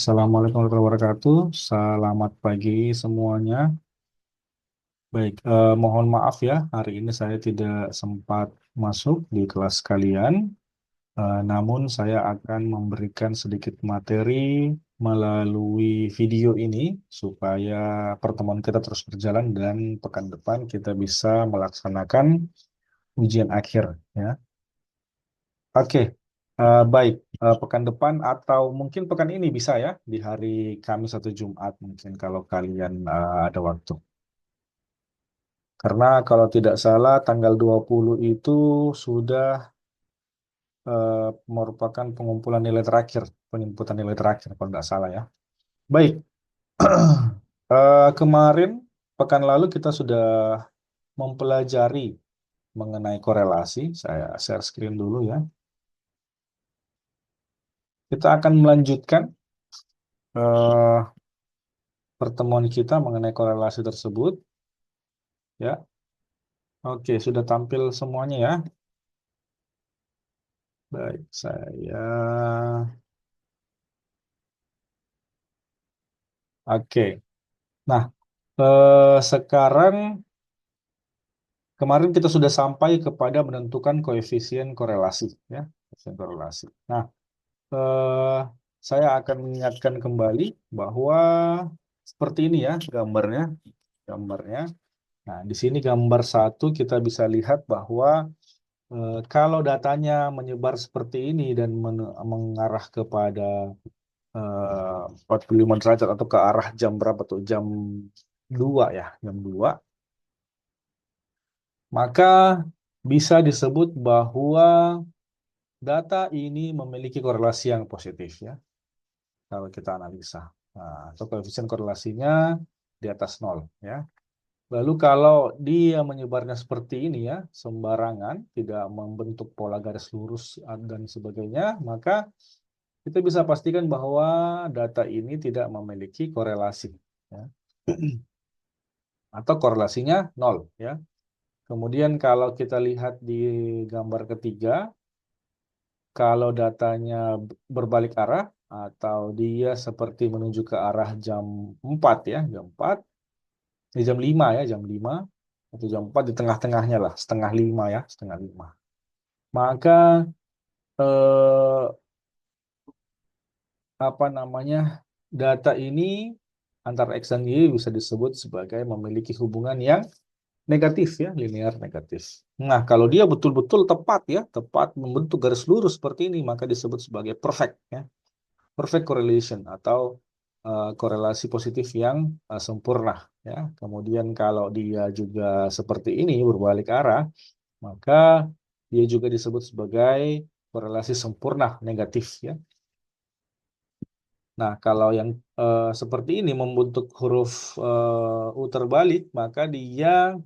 Assalamualaikum warahmatullahi wabarakatuh. Selamat pagi semuanya. Baik, mohon maaf ya, hari ini saya tidak sempat masuk di kelas kalian. Namun saya akan memberikan sedikit materi melalui video ini supaya pertemuan kita terus berjalan dan pekan depan kita bisa melaksanakan ujian akhir ya. Oke, baik. Pekan depan atau mungkin pekan ini bisa ya, di hari Kamis atau Jumat mungkin kalau kalian ada waktu. Karena kalau tidak salah tanggal 20 itu sudah merupakan pengumpulan nilai terakhir, penjemputan nilai terakhir kalau tidak salah ya. Baik, kemarin pekan lalu kita sudah mempelajari mengenai korelasi. Saya share screen dulu ya. Kita akan melanjutkan eh, pertemuan kita mengenai korelasi tersebut. Ya, oke, sudah tampil semuanya ya. Baik, saya. Oke. Nah, sekarang kemarin kita sudah sampai kepada menentukan koefisien korelasi, ya, koefisien korelasi. Nah, eh, saya akan mengingatkan kembali bahwa seperti ini ya gambarnya. Nah, di sini gambar satu kita bisa lihat bahwa kalau datanya menyebar seperti ini dan mengarah kepada 45 derajat atau ke arah jam berapa tuh? Jam 2 ya, jam 2. Maka bisa disebut bahwa data ini memiliki korelasi yang positif ya, kalau kita analisa. Nah, atau koefisien korelasinya di atas nol ya. Lalu kalau dia menyebarnya seperti ini ya, sembarangan, tidak membentuk pola garis lurus dan sebagainya, maka kita bisa pastikan bahwa data ini tidak memiliki korelasi ya. Atau korelasinya nol ya. Kemudian kalau kita lihat di gambar ketiga, kalau datanya berbalik arah atau dia seperti menuju ke arah jam 4 ya, jam 4, jam 5 ya, jam 5 atau jam 4 di tengah-tengahnya lah, setengah 5 ya, setengah 5. Maka eh, apa namanya? Data ini antara X dan Y bisa disebut sebagai memiliki hubungan yang negatif ya, linear negatif. Nah, kalau dia betul-betul tepat ya, tepat membentuk garis lurus seperti ini, maka disebut sebagai perfect ya, perfect correlation atau korelasi positif yang sempurna ya. Kemudian kalau dia juga seperti ini berbalik arah, maka dia juga disebut sebagai korelasi sempurna negatif ya. Nah, kalau yang seperti ini membentuk huruf U terbalik, maka dia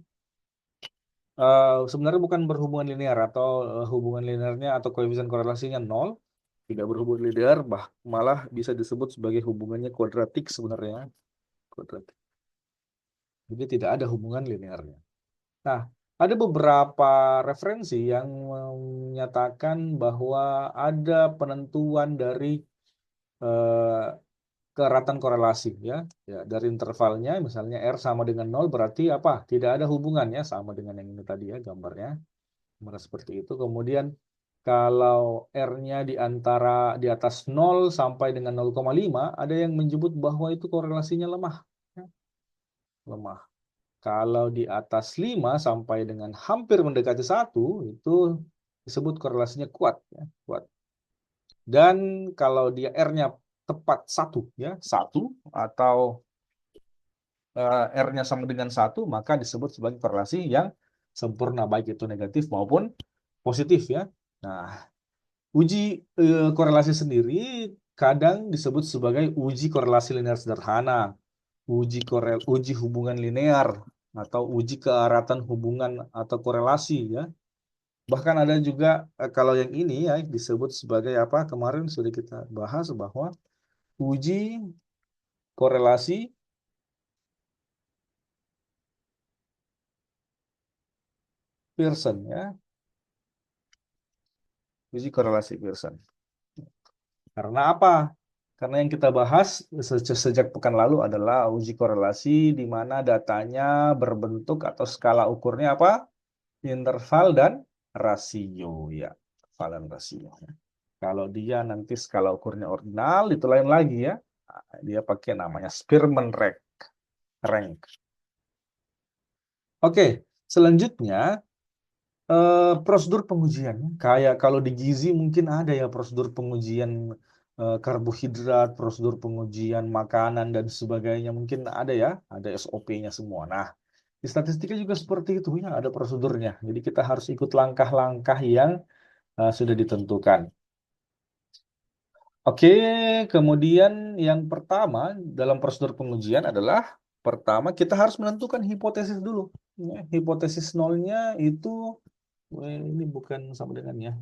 sebenarnya bukan berhubungan linear atau hubungan linearnya atau koefisien korelasinya nol, tidak berhubungan linear, malah bisa disebut sebagai hubungannya kuadratik sebenarnya, kuadratik. Jadi tidak ada hubungan linearnya. Nah, ada beberapa referensi yang menyatakan bahwa ada penentuan dari eh, keratan korelasi ya. Ya, dari intervalnya misalnya R sama dengan nol berarti apa? Tidak ada hubungannya sama dengan yang ini tadi ya gambarnya. Gambar seperti itu. Kemudian kalau R-nya di atas nol sampai dengan 0,5 ada yang menyebut bahwa itu korelasinya lemah. Ya, lemah. Kalau di atas 5 sampai dengan hampir mendekati satu itu disebut korelasinya kuat ya, kuat. Dan kalau dia R-nya tepat satu ya, satu atau R-nya sama dengan satu, maka disebut sebagai korelasi yang sempurna, baik itu negatif maupun positif ya. Nah, uji korelasi sendiri kadang disebut sebagai uji korelasi linear sederhana, uji hubungan linear, atau uji keeratan hubungan atau korelasi ya. Bahkan ada juga kalau yang ini ya disebut sebagai apa? Kemarin sudah kita bahas bahwa uji korelasi Pearson ya, uji korelasi Pearson. Karena apa? Karena yang kita bahas sejak pekan lalu adalah uji korelasi di mana datanya berbentuk atau skala ukurnya apa? Interval dan rasio ya. Interval dan rasio. Kalau dia nanti skala ukurnya ordinal itu lain lagi ya. Nah, dia pakai namanya Spearman rank. Oke, selanjutnya prosedur pengujian. Kayak kalau di gizi mungkin ada ya prosedur pengujian karbohidrat, prosedur pengujian makanan dan sebagainya. Mungkin ada ya, ada SOP-nya semua. Nah, di statistika juga seperti itu ya, ada prosedurnya. Jadi kita harus ikut langkah-langkah yang sudah ditentukan. Oke, kemudian yang pertama dalam prosedur pengujian adalah pertama kita harus menentukan hipotesis dulu. Ya, hipotesis nolnya itu ini bukan sama dengan ya,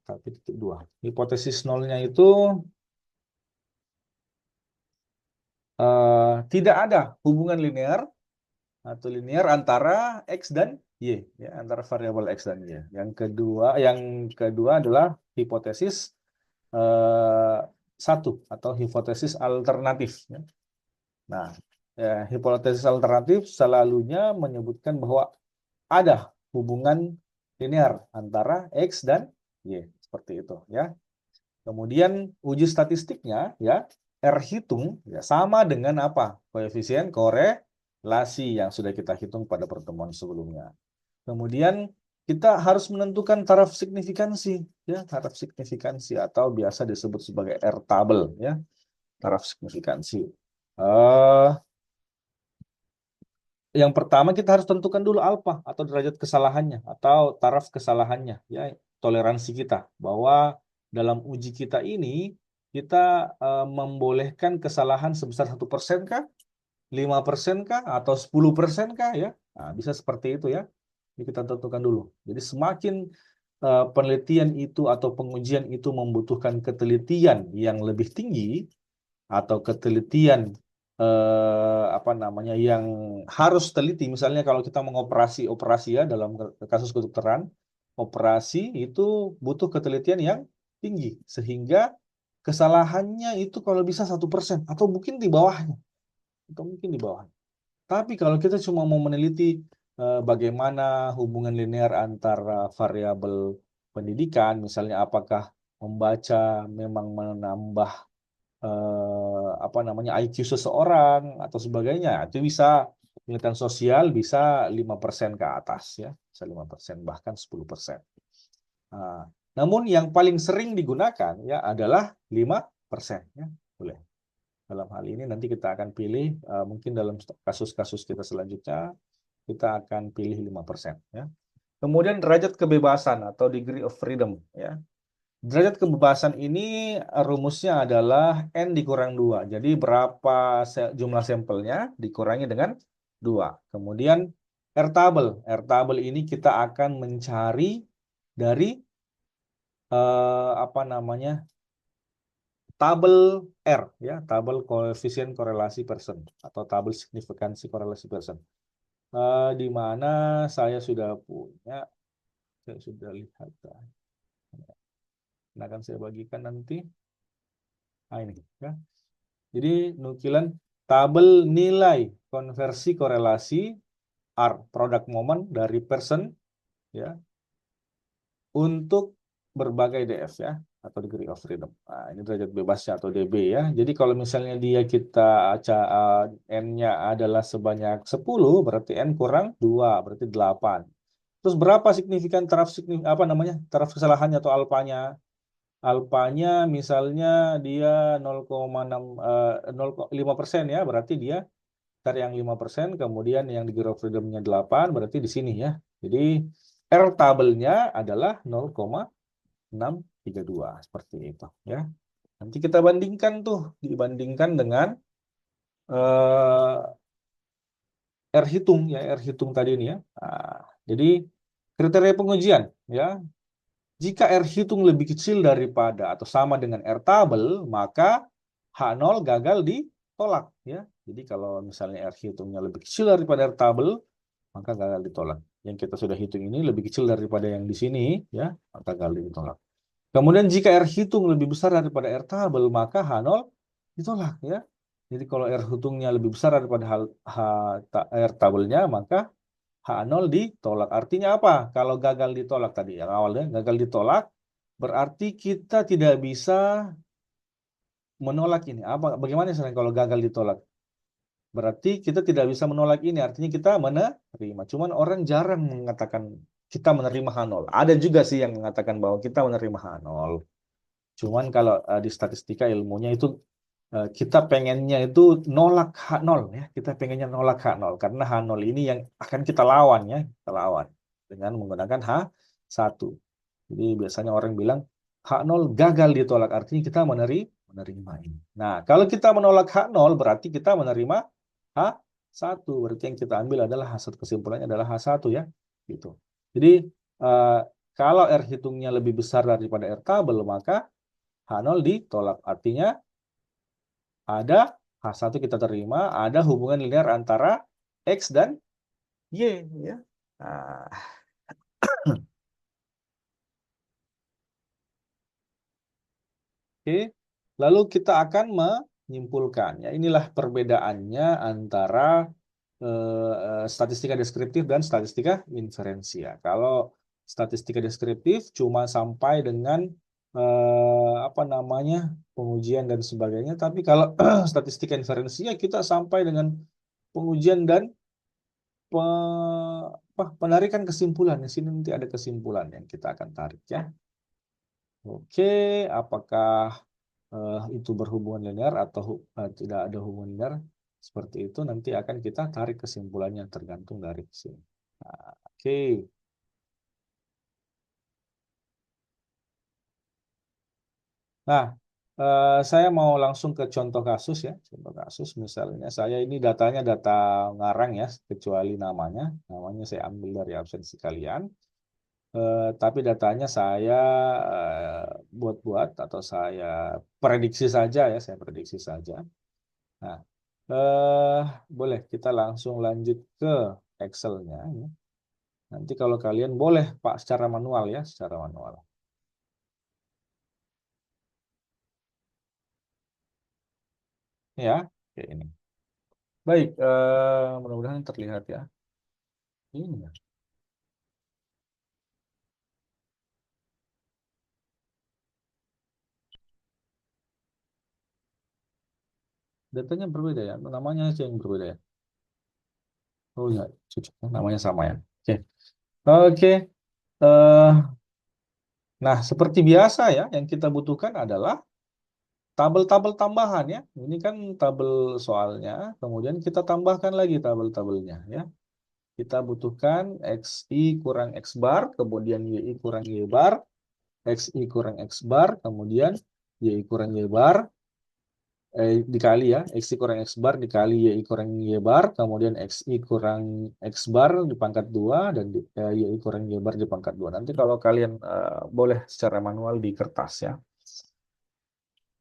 tapi titik dua. Hipotesis nolnya itu tidak ada hubungan linear atau linear antara X dan Y, ya, antara variabel X dan Y. Yang kedua adalah hipotesis eh, satu atau hipotesis alternatif. Ya. Nah, hipotesis alternatif selalunya menyebutkan bahwa ada hubungan linear antara X dan Y, seperti itu ya. Kemudian uji statistiknya ya R hitung ya sama dengan apa? Koefisien korelasi yang sudah kita hitung pada pertemuan sebelumnya. Kemudian kita harus menentukan taraf signifikansi ya, taraf signifikansi atau biasa disebut sebagai R tabel ya, taraf signifikansi. Yang pertama kita harus tentukan dulu alfa atau derajat kesalahannya atau taraf kesalahannya ya, toleransi kita bahwa dalam uji kita ini kita membolehkan kesalahan sebesar 1% kah, 5% kah, atau 10% kah ya. Nah, bisa seperti itu ya. Ini kita tentukan dulu. Jadi semakin penelitian itu atau pengujian itu membutuhkan ketelitian yang lebih tinggi atau ketelitian apa namanya yang harus teliti. Misalnya kalau kita mengoperasi operasi ya dalam kasus kedokteran, operasi itu butuh ketelitian yang tinggi sehingga kesalahannya itu kalau bisa 1% atau mungkin di bawahnya, atau mungkin di bawah. Tapi kalau kita cuma mau meneliti bagaimana hubungan linear antara variabel pendidikan, misalnya apakah membaca memang menambah apa namanya IQ seseorang atau sebagainya, itu bisa penelitian sosial bisa 5% ke atas ya, bisa 5% bahkan 10%. Nah, namun yang paling sering digunakan ya adalah 5% ya, boleh. Dalam hal ini nanti kita akan pilih mungkin dalam kasus-kasus kita selanjutnya kita akan pilih 5% ya. Kemudian derajat kebebasan atau degree of freedom ya. Derajat kebebasan ini rumusnya adalah N dikurang 2. Jadi berapa jumlah sampelnya dikurangi dengan 2. Kemudian R-tabel. R-tabel ini kita akan mencari dari apa namanya? Tabel R ya, tabel koefisien korelasi person atau tabel signifikansi korelasi person. Di mana saya sudah punya, saya sudah lihat. Nah, akan saya bagikan nanti. Nah, ini ya. Jadi nukilan tabel nilai konversi korelasi R product moment dari person ya untuk berbagai DF ya atau degree of freedom. Nah, ini derajat bebasnya atau DB ya. Jadi kalau misalnya dia kita N-nya adalah sebanyak 10 berarti N kurang 2 berarti 8. Terus berapa signifikan apa namanya? Taraf kesalahannya atau alfanya? Alfanya misalnya dia 0,5% ya, berarti dia cari yang 5%, kemudian yang degree of freedom-nya 8, berarti di sini ya. Jadi R tabelnya adalah 0,632 seperti itu ya. Nanti kita bandingkan tuh, dibandingkan dengan R hitung ya, R hitung tadi ini ya. Nah, jadi kriteria pengujian ya. Jika R hitung lebih kecil daripada atau sama dengan R tabel, maka H0 gagal ditolak ya. Jadi kalau misalnya R hitungnya lebih kecil daripada R tabel, maka gagal ditolak. Yang kita sudah hitung ini lebih kecil daripada yang di sini ya, maka gagal ditolak. Kemudian jika R hitung lebih besar daripada R tabel, maka H0 ditolak ya. Jadi kalau R hitungnya lebih besar daripada R tabelnya, maka H0 ditolak. Artinya apa? Kalau gagal ditolak tadi yang awalnya, gagal ditolak, berarti kita tidak bisa menolak ini. Apa? Bagaimana misalnya kalau gagal ditolak? Berarti kita tidak bisa menolak ini, artinya kita menerima. Cuman orang jarang mengatakan kita menerima H0. Ada juga sih yang mengatakan bahwa kita menerima H0. Cuman kalau di statistika ilmunya itu kita pengennya itu nolak H0 ya. Kita pengennya nolak H0 karena H0 ini yang akan kita lawan ya, kita lawan dengan menggunakan H1. Jadi biasanya orang bilang H0 gagal ditolak, artinya kita menerima ini. Nah, kalau kita menolak H0 berarti kita menerima H1. Berarti yang kita ambil adalah H1, kesimpulannya adalah H1 ya. Gitu. Jadi eh, kalau R hitungnya lebih besar daripada R tabel, maka H0 ditolak. Artinya ada H1 kita terima, ada hubungan linear antara X dan Y ya. Nah, oke. Lalu kita akan menyimpulkan ya. Inilah perbedaannya antara statistika deskriptif dan statistika inferensia. Kalau statistika deskriptif cuma sampai dengan apa namanya pengujian dan sebagainya, tapi kalau statistika inferensia kita sampai dengan pengujian dan penarikan kesimpulan. Di sini nanti ada kesimpulan yang kita akan tarik ya. Oke, apakah itu berhubungan linear atau tidak ada hubungan linear seperti itu nanti akan kita tarik kesimpulannya tergantung dari sini. Nah, oke. Nah, saya mau langsung ke contoh kasus ya. Contoh kasus misalnya saya ini datanya data ngarang ya, kecuali namanya. Namanya saya ambil dari absensi kalian. Tapi datanya saya buat-buat atau saya prediksi saja ya, saya prediksi saja. Nah, eh, boleh kita langsung lanjut ke Excel-nya. Ya. Nanti kalau kalian boleh Pak secara manual ya, secara manual. Ya, kayak ini. Baik, mudah-mudahan terlihat ya. Ini ya. Datanya berbeda ya, namanya aja yang berbeda ya. Oh ya, cocok. Namanya sama ya. Oke, oke. eh, nah, seperti biasa ya, yang kita butuhkan adalah tabel-tabel tambahan ya. Ini kan tabel soalnya, kemudian kita tambahkan lagi tabel-tabelnya ya. Kita butuhkan XI kurang X bar, kemudian YI kurang Y bar, XI kurang X bar, kemudian YI kurang Y bar, dikali ya, XI kurang X bar dikali YI kurang Y bar, kemudian XI kurang X bar di pangkat 2, dan YI kurang Y bar di pangkat 2. Nanti kalau kalian boleh secara manual di kertas ya.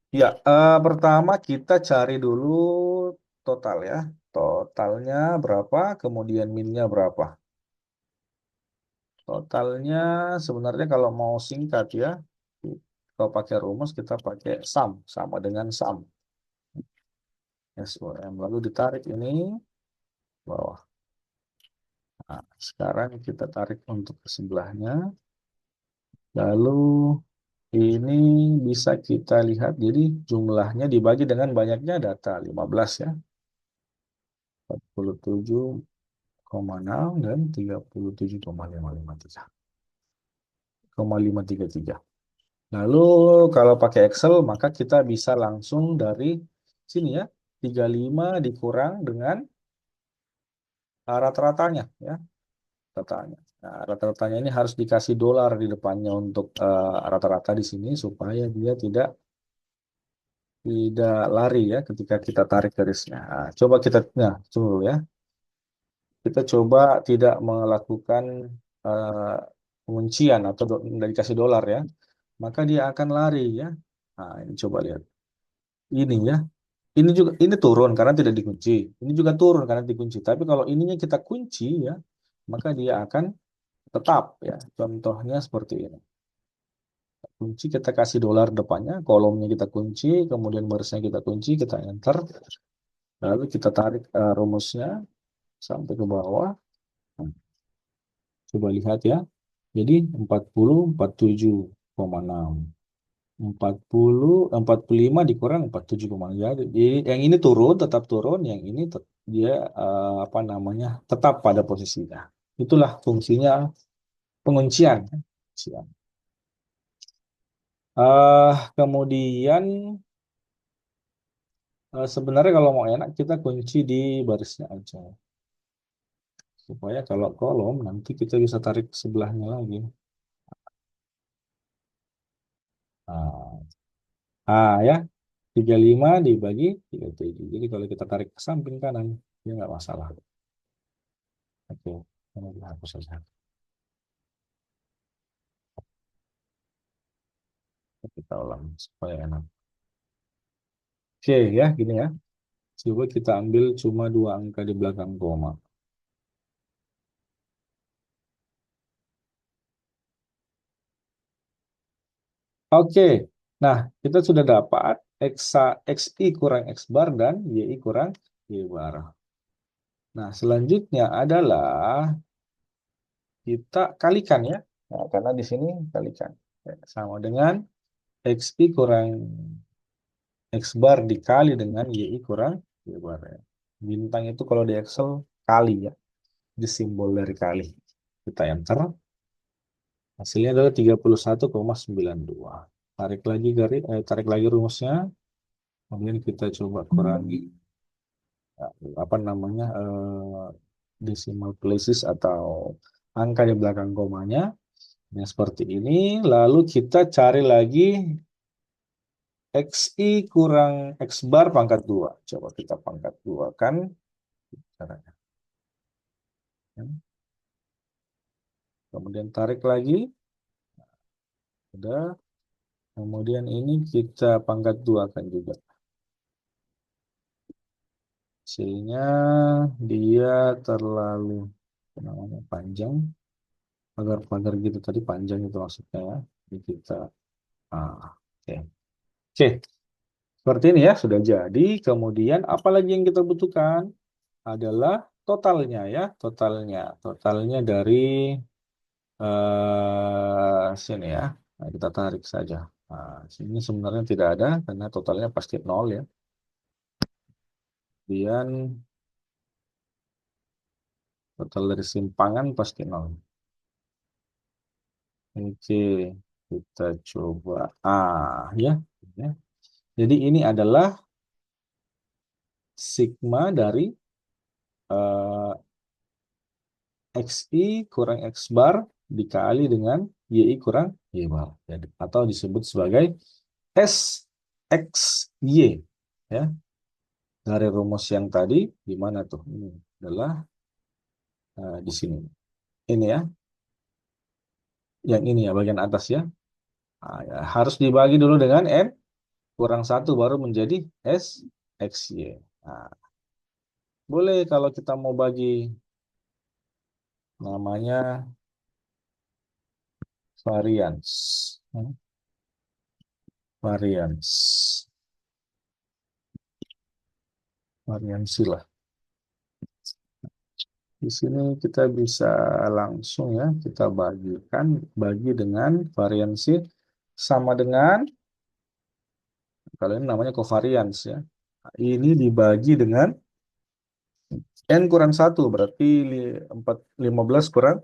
Ya, pertama kita cari dulu total ya. Totalnya berapa, kemudian minnya berapa. Totalnya sebenarnya kalau mau singkat ya, kalau pakai rumus kita pakai sum, sama dengan sum. SUM. Lalu ditarik ini bawah. Nah, sekarang kita tarik untuk ke sebelahnya. Lalu ini bisa kita lihat, jadi jumlahnya dibagi dengan banyaknya data 15 ya. 47,6 dan 37,553. 533. Lalu kalau pakai Excel maka kita bisa langsung dari sini ya. 35 dikurang dengan rata-ratanya ya. Rata-ratanya. Nah, rata-ratanya ini harus dikasih dolar di depannya untuk rata-rata di sini supaya dia tidak lari ya ketika kita tarik garisnya. Nah, coba kita tunggu ya. Kita coba tidak melakukan eh, penguncian atau dari kasih dolar ya. Maka dia akan lari ya. Nah, ini coba lihat. Ini ya. Ini juga ini turun karena tidak dikunci. Ini juga turun karena dikunci. Tapi kalau ininya kita kunci ya, maka dia akan tetap ya. Contohnya seperti ini. kunci, kita kasih dolar depannya, kolomnya kita kunci, kemudian barisnya kita kunci, kita enter, lalu kita tarik rumusnya sampai ke bawah. Nah, coba lihat ya. Jadi 40, 47,6. 45 dikurang 47,6. Jadi yang ini turun, tetap turun, yang ini dia apa namanya? Tetap pada posisinya. Itulah fungsinya penguncian. Penguncian. Kemudian sebenarnya kalau mau enak kita kunci di barisnya aja. Supaya kalau kolom nanti kita bisa tarik sebelahnya lagi. Nah, ya 35 dibagi 37. Jadi kalau kita tarik ke samping kanan, ya nggak masalah. Oke, ini dihapus saja. Kita ulang supaya enak. Oke ya, gini ya. Coba kita ambil cuma dua angka di belakang koma. Oke, nah kita sudah dapat XI kurang X bar dan YI kurang Y bar. Nah, selanjutnya adalah kita kalikan ya. Nah, karena di sini kalikan. Ya, sama dengan XI kurang X bar dikali dengan YI kurang Y bar. Ya. Bintang itu kalau di Excel kali ya. Di simbol dari kali. Kita enter. Hasilnya adalah 31,92. Tarik lagi rumusnya. Kemudian kita coba kurangi apa namanya decimal places atau angka di belakang komanya. Yang seperti ini. Lalu kita cari lagi XI kurang X bar pangkat 2. Coba kita pangkat 2 kan caranya. Kemudian tarik lagi. Udah. Kemudian ini kita pangkat 2 kan juga. Sehingga dia terlalu apa namanya, panjang. Pagar-pagar gitu tadi panjang itu maksudnya ya. Jadi kita oke. Oke, seperti ini ya sudah jadi. Kemudian apalagi yang kita butuhkan adalah totalnya ya, totalnya dari sini ya. Nah, kita tarik saja. Nah, sini sebenarnya tidak ada karena totalnya pasti nol ya. Kemudian total dari simpangan pasti nol. Oke, kita coba ya. Ya. Jadi ini adalah sigma dari eh, XI kurang X bar dikali dengan YI kurang Y bar. Jadi, atau disebut sebagai SXY. Ya. Dari rumus yang tadi, di mana tuh? Ini adalah di sini. Ini ya, yang ini ya, bagian atas ya. Ya. Harus dibagi dulu dengan N kurang satu baru menjadi SXY. Nah, boleh kalau kita mau bagi namanya varians. Varians. Variansi lah. Di sini kita bisa langsung ya, kita bagi dengan variansi sama dengan, kalau ini namanya covariance ya. Nah, ini dibagi dengan N kurang satu berarti 15 kurang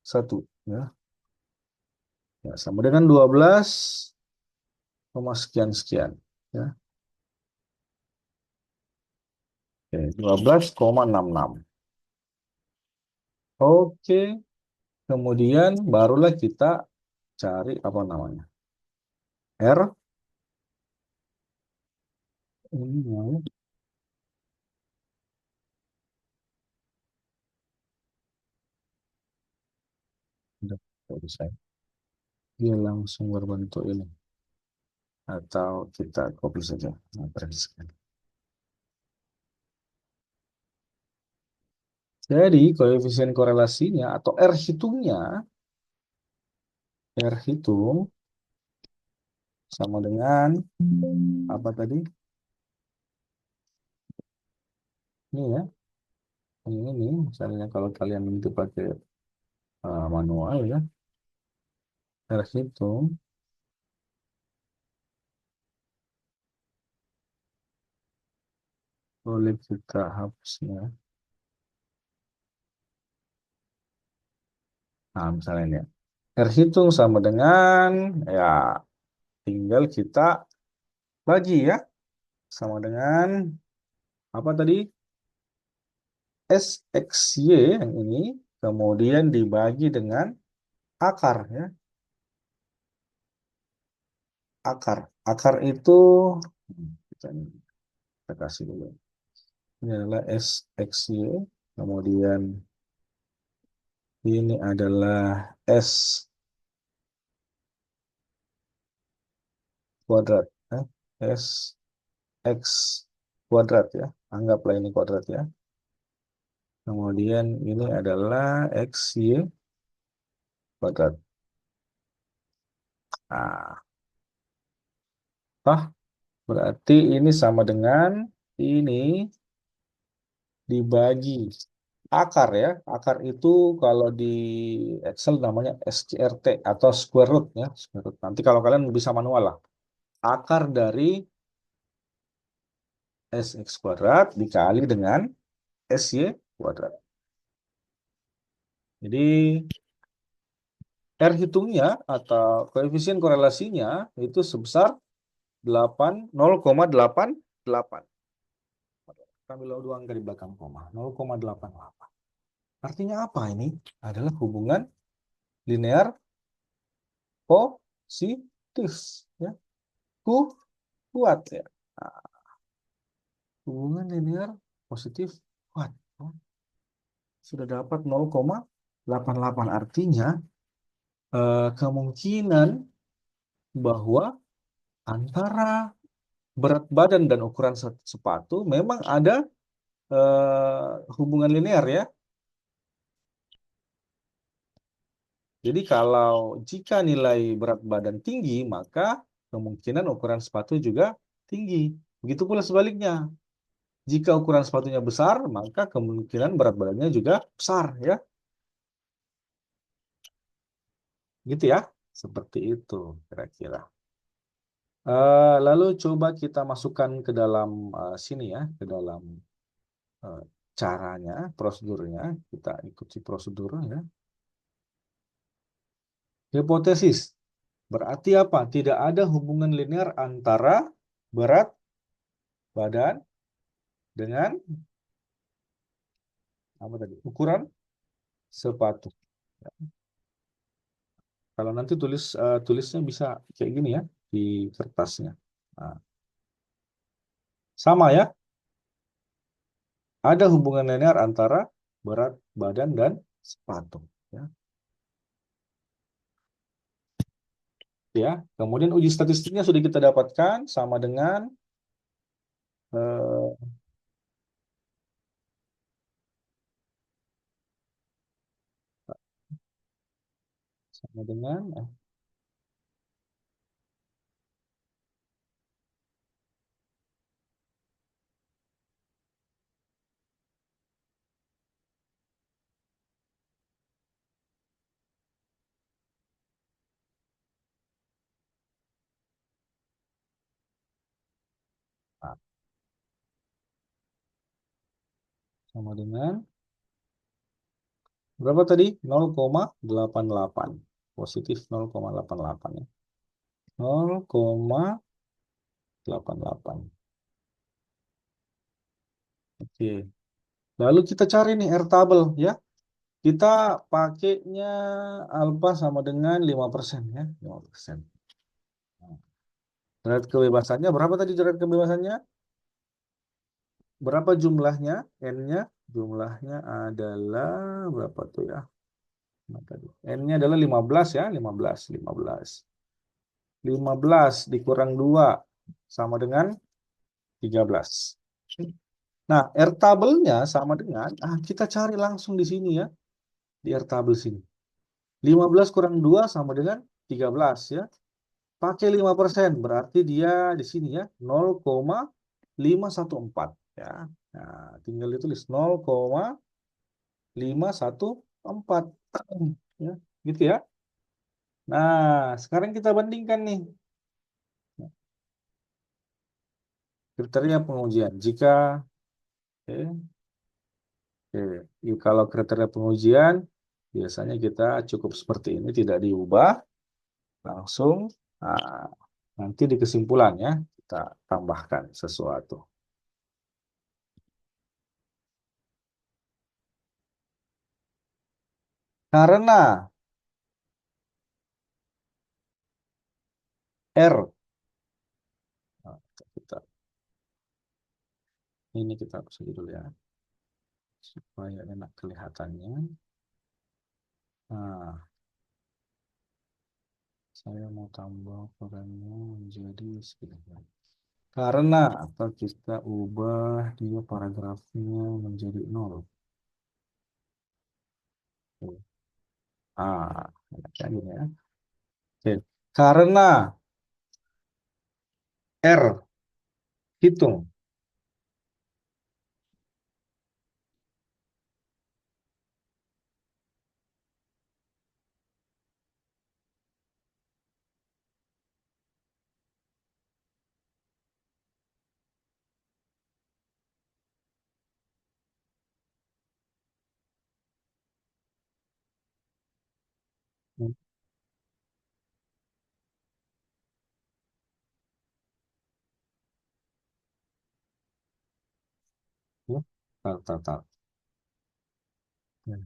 satu ya. Ya, sama dengan 12, koma sekian-sekian. Ya. Oke, 12,66. Oke, kemudian barulah kita cari apa namanya. R. Ini mau udah selesai. Dia langsung berbentuk ini. Atau kita copy saja. Nah, perhatikan. Jadi koefisien korelasinya atau R hitungnya R hitung sama dengan apa tadi? Ini ya, ini misalnya kalau kalian itu pakai manual ya, R hitung boleh kita hapusnya. Nah, misalnya ini ya, R hitung sama dengan ya tinggal kita bagi ya, sama dengan apa tadi? SXY yang ini kemudian dibagi dengan akar ya. Akar itu kita, kita kasih dulu. Ini adalah SXY, kemudian ini adalah S kuadrat ya. S X kuadrat ya. Anggaplah ini kuadrat ya. Kemudian ini adalah XY kuadrat. Nah, berarti ini sama dengan ini dibagi akar ya. Akar itu kalau di Excel namanya SCRT atau square root ya. Square root. Nanti kalau kalian bisa manual lah. Akar dari SX kuadrat dikali dengan SY kuadrat. Jadi R hitungnya atau koefisien korelasinya itu sebesar 0,88. Kami dua angka di belakang koma, 0,88. Artinya apa ini? Adalah hubungan linear positif. Ya. Kuat ya. Nah, hubungan linear positif kuat. Sudah dapat 0,88. Artinya kemungkinan bahwa antara berat badan dan ukuran sepatu memang ada hubungan linear ya. Jadi kalau jika nilai berat badan tinggi, maka kemungkinan ukuran sepatu juga tinggi. Begitu pula sebaliknya. Jika ukuran sepatunya besar, maka kemungkinan berat badannya juga besar ya. Gitu ya. Seperti itu kira-kira. Lalu coba kita masukkan ke dalam sini ya, ke dalam eh, caranya, prosedurnya. Kita ikuti prosedurnya. Hipotesis. Berarti apa? Tidak ada hubungan linear antara berat badan dengan apa tadi? Ukuran sepatu. Kalau nanti tulisnya bisa kayak gini ya di kertasnya. Nah, sama ya. Ada hubungan linear antara berat badan dan sepatu. Ya. Ya. Kemudian uji statistiknya sudah kita dapatkan sama dengan eh, sama dengan nah, sama dengan berapa tadi? 0,88. Positif 0,88 ya. 0,88. Oke. Lalu kita cari nih R tabel ya. Kita pakainya alfa sama dengan 5% ya. 5%. Derajat kebebasannya berapa tadi derajat kebebasannya? Berapa jumlahnya? N-nya? Jumlahnya adalah berapa tuh ya? Nah, tadi. N-nya adalah 15 ya, 15, 15. 15 dikurang 2 sama dengan 13. Nah, R tabelnya sama dengan, kita cari langsung di sini ya, di R tabel sini. 15 kurang 2 sama dengan 13 ya. Pakai 5%, berarti dia di sini ya 0,514 ya. Nah, tinggal ditulis 0,514 ya, gitu ya. Nah, sekarang kita bandingkan nih kriteria pengujian. Jika oke, oke, kalau kriteria pengujian biasanya kita cukup seperti ini, tidak diubah, langsung nah, nanti di kesimpulannya kita tambahkan sesuatu. Karena R, nah, kita ini kita hapus aja dulu ya supaya enak kelihatannya. Nah, saya mau tambah programnya menjadi segini. Karena apa kita ubah dia paragrafnya menjadi 0. Kayak gini ya. Oke. Karena R hitung. Ya. Tar, tar, tar. Ya.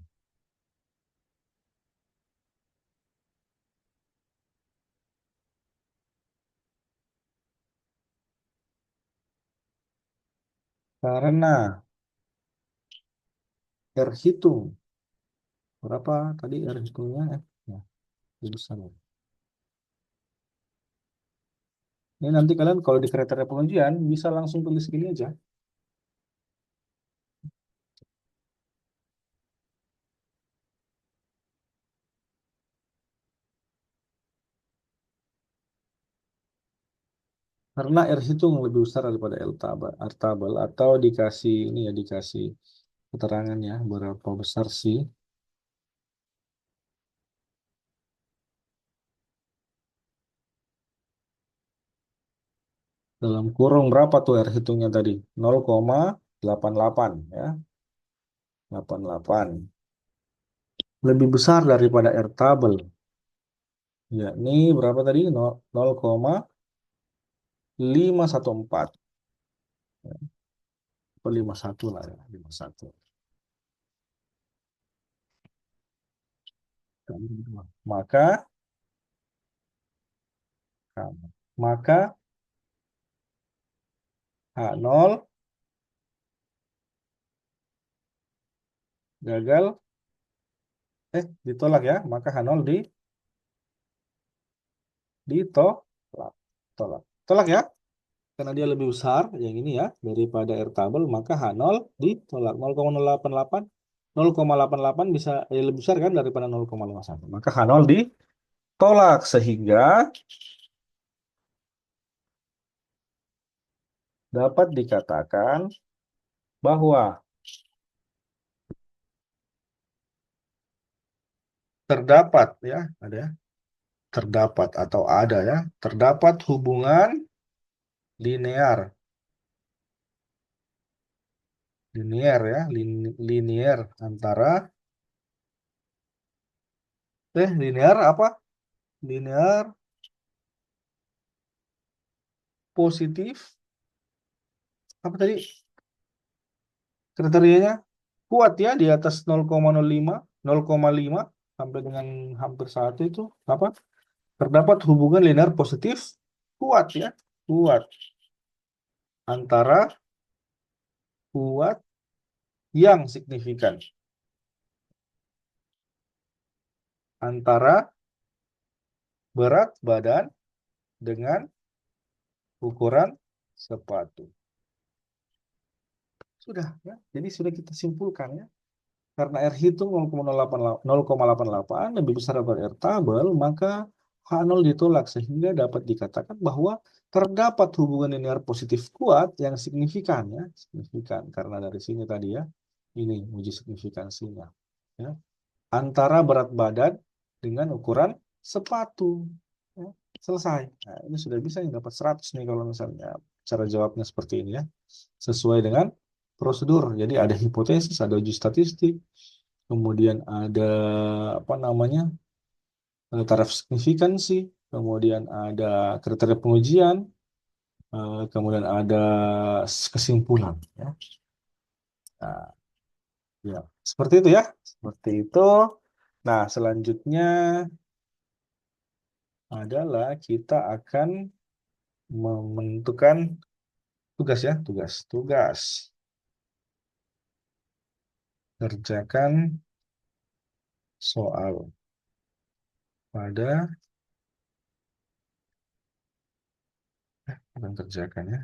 Karena R hitung. Berapa tadi R hitungnya? Ya, lebih besar ya. Ini nanti kalian kalau di kriteria pengujian bisa langsung tulis gini aja. Karena R hitung lebih besar daripada R tabel atau dikasih ini ya dikasih keterangannya berapa besar sih dalam kurung berapa tuh R hitungnya tadi 0,88 ya 88 lebih besar daripada R tabel yakni berapa tadi 0,514 atau 51 lah ya 51 maka maka H0 gagal ditolak ya maka H0 ditolak tolak tolak ya karena dia lebih besar yang ini ya daripada R tabel maka H0 ditolak 0,088 0,88 bisa lebih besar kan daripada 0,51 maka H0 ditolak sehingga dapat dikatakan bahwa terdapat ya ada ya terdapat atau ada ya terdapat hubungan linear linear ya linear antara linear apa linear positif apa tadi kriterianya kuat ya di atas 0,05 0,5 sampai dengan hampir 1 itu apa terdapat hubungan linear positif kuat ya kuat antara kuat yang signifikan antara berat badan dengan ukuran sepatu. Sudah ya. Jadi sudah kita simpulkan ya. Karena R hitung 0,88 lebih besar daripada R tabel, maka H0 ditolak sehingga dapat dikatakan bahwa terdapat hubungan linear positif kuat yang signifikan ya, signifikan karena dari sini tadi ya, ini uji signifikansinya ya, antara berat badan dengan ukuran sepatu. Ya, selesai. Nah, ini sudah bisa nih dapat 100 nih kalau misalnya cara jawabnya seperti ini ya. Sesuai dengan prosedur. Jadi ada hipotesis, ada uji statistik, kemudian ada apa namanya? Taraf signifikansi, kemudian ada kriteria pengujian, kemudian ada kesimpulan ya. Nah, ya, seperti itu ya. Seperti itu. Nah, selanjutnya adalah kita akan menentukan tugas ya, tugas. Tugas. Kerjakan soal pada bukan kerjakan ya.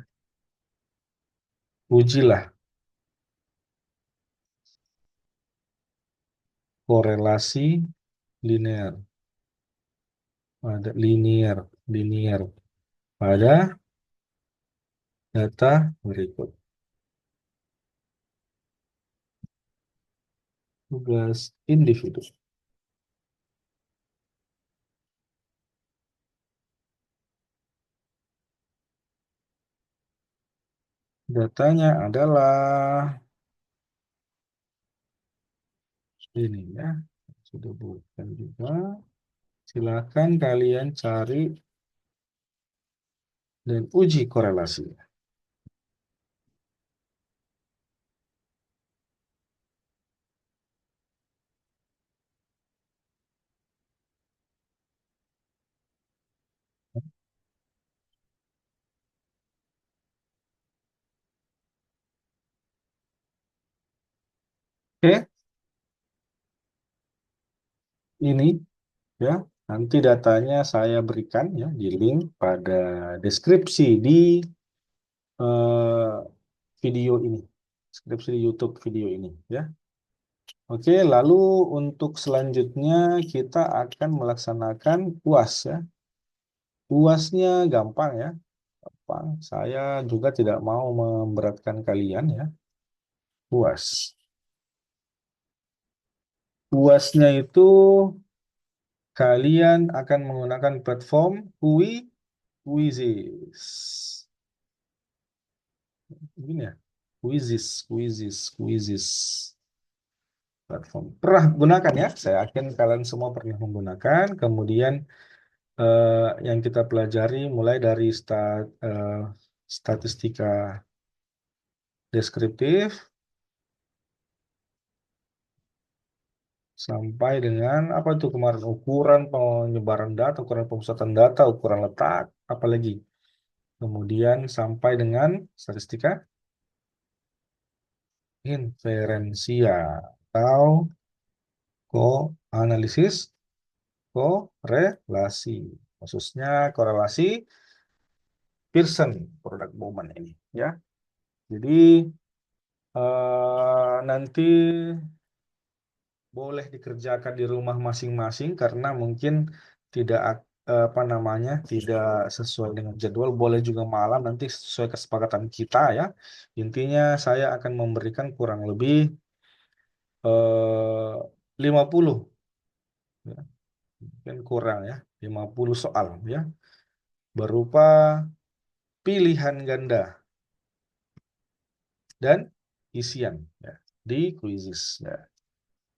Ujilah korelasi linear pada linear pada data berikut. Tugas individu. Datanya adalah ini ya. Sudah bukan juga. Silakan kalian cari dan uji korelasi. Oke, ini ya. Nanti datanya saya berikan ya di link pada deskripsi di eh, video ini. Deskripsi di YouTube video ini ya. Oke, lalu untuk selanjutnya kita akan melaksanakan UAS ya. UASnya gampang ya. Gampang. Saya juga tidak mau memberatkan kalian ya. UAS. UASnya itu kalian akan menggunakan platform Quizzes. Begini ya. Quizzes. Platform. Pernah gunakan ya? Saya yakin kalian semua pernah menggunakan. Kemudian yang kita pelajari mulai dari statistika deskriptif sampai dengan apa itu kemarin ukuran penyebaran data, ukuran pemusatan data, ukuran letak, apalagi. Kemudian sampai dengan statistika inferensia atau koanalisis korelasi. Khususnya korelasi Pearson produk Bowman ini ya. Jadi nanti boleh dikerjakan di rumah masing-masing karena mungkin tidak apa namanya tidak sesuai dengan jadwal. Boleh juga malam nanti sesuai kesepakatan kita ya. Intinya saya akan memberikan kurang lebih 50 ya. Mungkin kurang ya 50 soal ya berupa pilihan ganda dan isian ya di quizzes ya.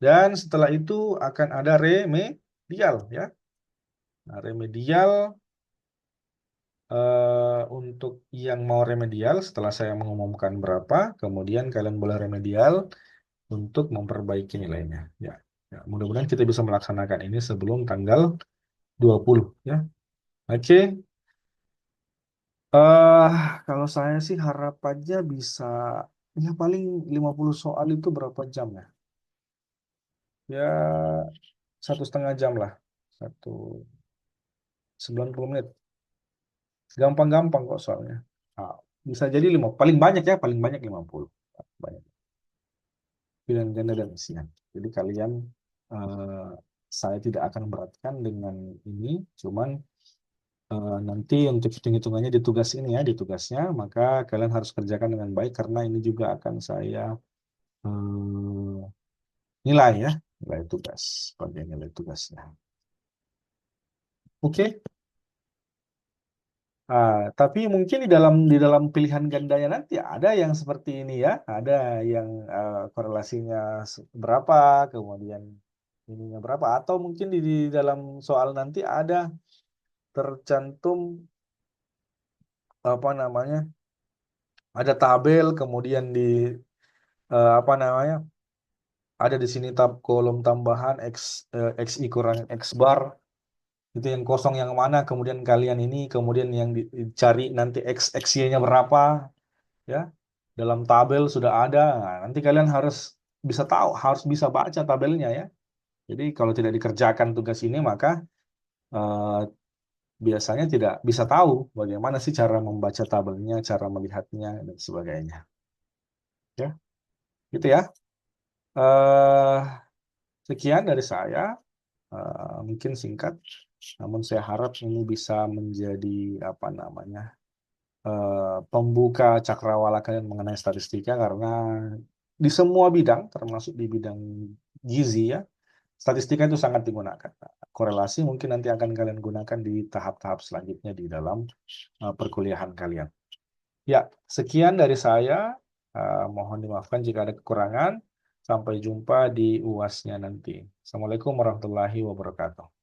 Dan setelah itu akan ada remedial ya. Nah, remedial untuk yang mau remedial setelah saya mengumumkan berapa, kemudian kalian boleh remedial untuk memperbaiki nilainya. Ya, ya, mudah-mudahan kita bisa melaksanakan ini sebelum tanggal 20 ya. Oke. eh Kalau saya sih harapannya bisa ya paling 50 soal itu berapa jam ya? Ya 1,5 jam lah. 90 menit. Gampang-gampang kok soalnya. Ah, bisa jadi paling banyak ya, paling banyak 50. Banyak. Pilihan ganda dan isian. Jadi kalian eh, saya tidak akan beratkan dengan ini, cuman nanti untuk hitung-hitungannya di tugas ini ya, di tugasnya, maka kalian harus kerjakan dengan baik karena ini juga akan saya nilai ya, nilai tugas, bagian nilai tugasnya. Oke. Tapi mungkin di dalam pilihan gandanya nanti ada yang seperti ini ya, ada yang korelasinya berapa, kemudian ininya berapa, atau mungkin di dalam soal nanti ada tercantum apa namanya, ada tabel, kemudian di apa namanya, ada di sini kolom tambahan xi kurang x bar, itu yang kosong yang mana, kemudian kalian ini, kemudian yang dicari nanti xy-nya berapa. Ya, dalam tabel sudah ada. Nah, nanti kalian harus bisa tahu, harus bisa baca tabelnya ya. Jadi kalau tidak dikerjakan tugas ini, maka eh, biasanya tidak bisa tahu bagaimana sih cara membaca tabelnya, cara melihatnya dan sebagainya. Ya, gitu ya. eh Sekian dari saya. Mungkin singkat, namun saya harap ini bisa menjadi apa namanya, pembuka cakrawala kalian mengenai statistika karena di semua bidang, termasuk di bidang gizi ya, statistika itu sangat digunakan. Korelasi mungkin nanti akan kalian gunakan di tahap-tahap selanjutnya di dalam perkuliahan kalian. Ya, sekian dari saya. Mohon dimaafkan jika ada kekurangan. Sampai jumpa di UAS-nya nanti. Assalamualaikum warahmatullahi wabarakatuh.